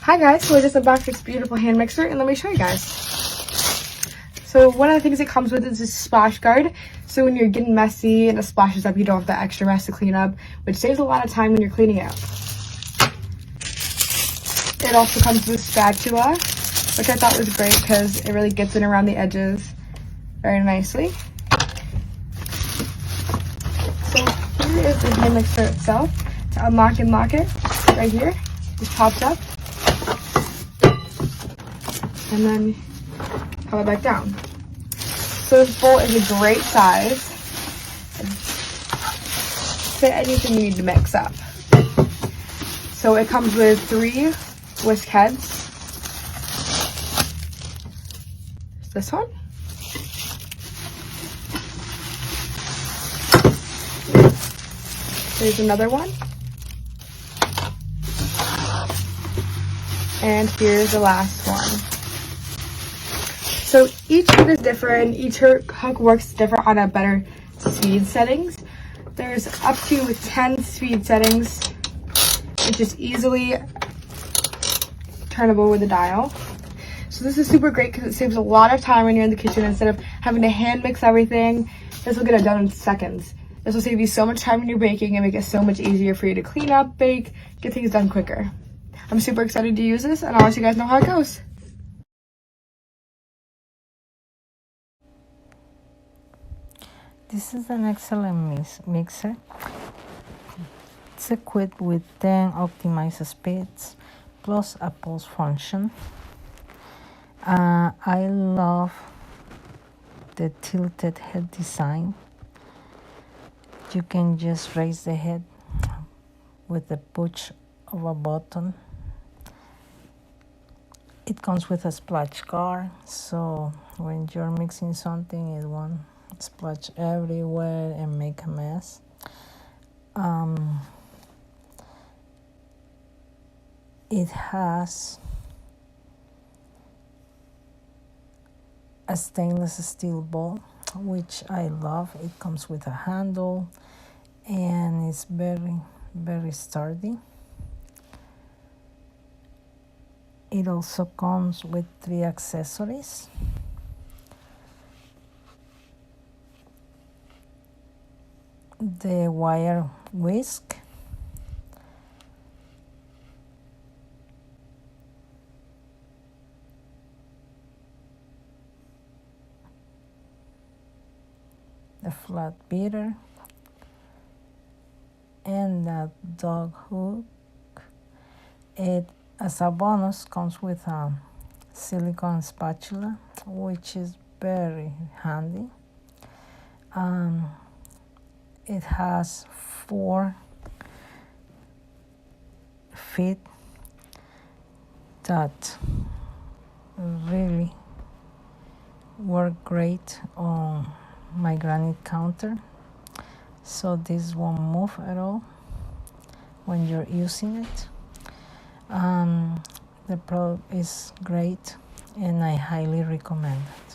Hi guys, so I just unboxed this beautiful hand mixer and let me show you guys. So one of the things it comes with is this splash guard. So when you're getting messy and it splashes up, you don't have that extra mess to clean up, which saves a lot of time when you're cleaning it. It also comes with a spatula, which I thought was great because it really gets in around the edges very nicely. So here is the hand mixer itself. To unlock and lock it, right here, just pops up. And then pop it back down. So this bowl is a great size. Fit anything you need to mix up. So it comes with 3 whisk heads. This one. There's another one. And here's the last one. So each hook is different. Each hook works different on a better speed settings. There's up to 10 speed settings, which is easily turnable with a dial. So this is super great because it saves a lot of time when you're in the kitchen. Instead of having to hand mix everything, this will get it done in seconds. This will save you so much time when you're baking and make it so much easier for you to clean up, bake, get things done quicker. I'm super excited to use this, and I'll let you guys know how it goes. This is an excellent mixer. It's equipped with 10 optimized speeds plus a pulse function. I love the tilted head design. You can just raise the head with the push of a button. It comes with a splash guard, so when you're mixing something, it won't splash everywhere and make a mess. It has a stainless steel bowl, which I love. It comes with a handle and it's very sturdy. It also comes with 3 accessories. The wire whisk, the flat beater, and that dog hook. It, as a bonus, comes with a silicone spatula, which is very handy. It has 4 feet that really work great on my granite counter, so this won't move at all when you're using it. The product is great and I highly recommend it.